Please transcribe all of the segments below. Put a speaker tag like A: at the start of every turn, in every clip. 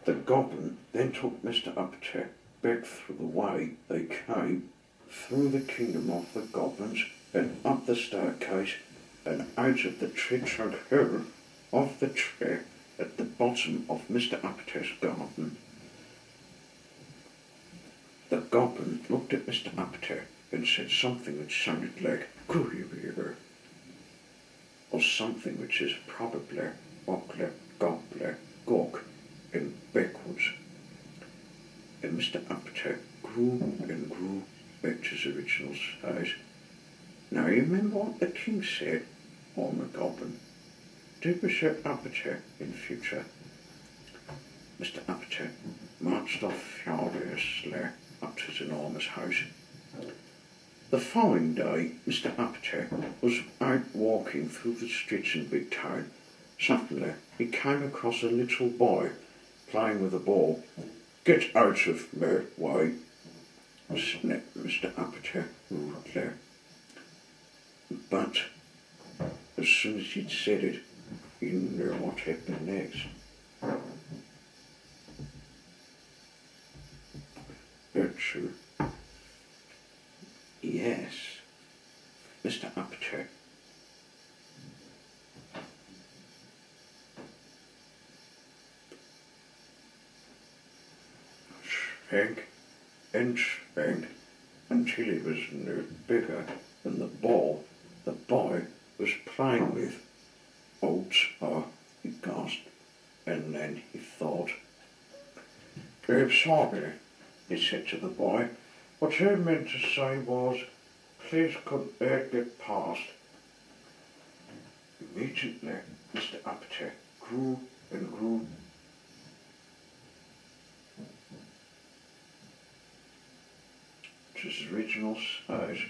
A: The goblin then took Mr. Uppity back through the way they came, through the kingdom of the goblins, and up the staircase, and out of the tree-trunk hole of the tree at the bottom of Mr. Uppity's garden. The goblin looked at Mr. Uppity and said something which sounded like "Gooey-weaver," or something which is probably "Ogle, gobble, gawk" in backwards. And Mr. Uppity grew and grew back to his original size. Now you remember what the king said on the goblin. Do Mr. Uppity in future. Mr. Uppity marched off furiously up to his enormous house. The following day, Mr. Uppity was out walking through the streets in Big Town. Suddenly, he came across a little boy playing with a ball. "Get out of my way," snapped Mr. Uppity rudely. But as soon as he'd said it, he knew what happened next. True. Yes, Mr. Uppity shrank and shrank until he was no bigger than the ball the boy was playing with. "Oh, he gasped, and then he thought. "I'm sorry," he said to the boy. "What I meant to say was, please could I get past?" Immediately, Mr. Uppity grew and grew to his original size,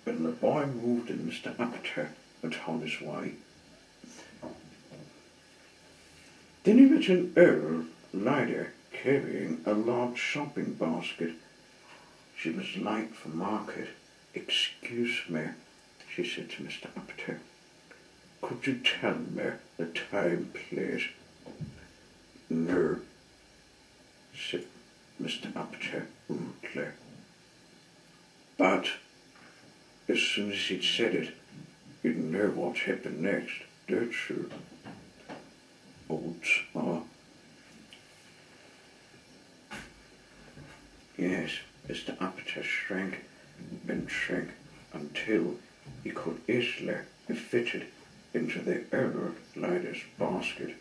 A: and the boy moved and Mr. Uppity went on his way. Then he met an old lady carrying a large shopping basket. She was late for market. "Excuse me," she said to Mr. Uppity. "Could you tell me the time, please?" "No," said Mr. Uppity rudely. But as soon as he'd said it, you know what happened next, don't you? Yes, Mr. Uppity shrank and shrank until he could easily be fitted into the old lady's basket.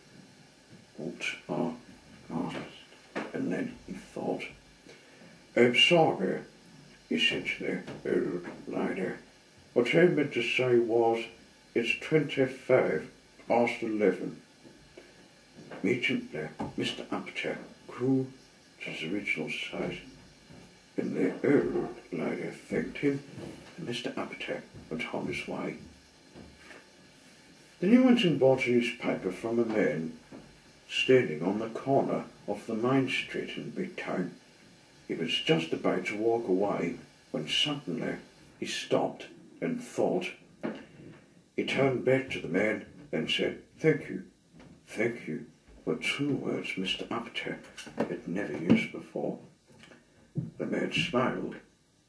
A: And then he thought. "I'm sorry," he said to the old lady. "What I meant to say was, it's 25 past 11. Immediately, Mr. Uppity grew to his original size, and the old lady thanked him, and Mr. Uppity went on his way. Then he went and bought a newspaper from a man standing on the corner of the main street in Big Town. He was just about to walk away when suddenly he stopped and thought. He turned back to the man and said, "Thank you, thank you," were two words Mr. Uppity had never used before. The man smiled.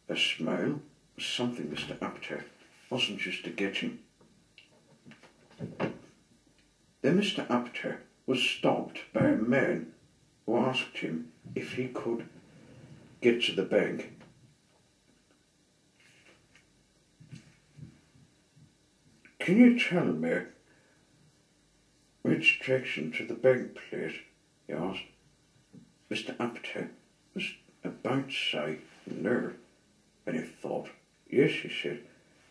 A: A smile was something Mr. Uppity wasn't used to getting. Then Mr. Uppity was stopped by a man who asked him if he could get to the bank. "Can you tell me which direction to the bank, please?" he asked. Mr. Uppity was about to say no, and he thought. "Yes," he said,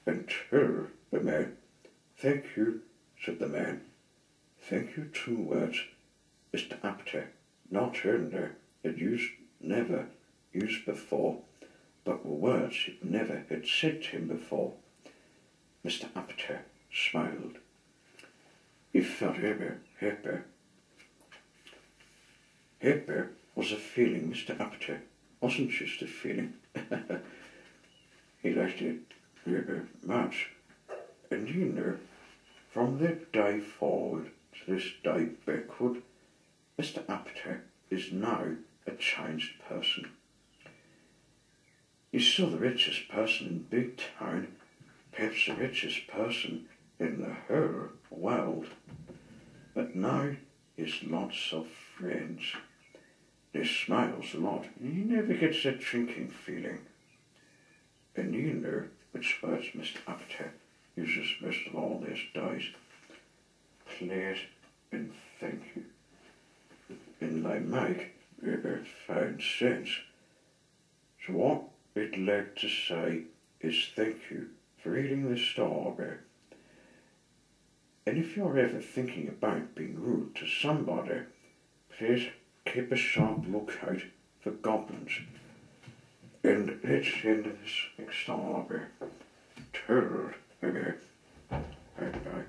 A: and told the man. "Thank you," said the man. "Thank you," two words Mr. Uppity not only had never used before, but were words he never had said to him before. Mr. Uppity smiled. He felt happy. Happy was a feeling Mr. Uppity wasn't used to feeling. He liked it very much. And you know, from that day forward to this day backward, Mr. Uppity is now a changed person. You saw the richest person in big town, perhaps the richest person in the whole world, but now he's lots of friends. He smiles a lot, and he never gets that drinking feeling. And you know which words Mr. Uppity uses most of all these days. Please and thank you. And they make very fine sense. So what I'd like to say is thank you for reading this story. And if you're ever thinking about being rude to somebody, please keep a sharp lookout for goblins. And let's end this next story. Turtle. Okay. Bye.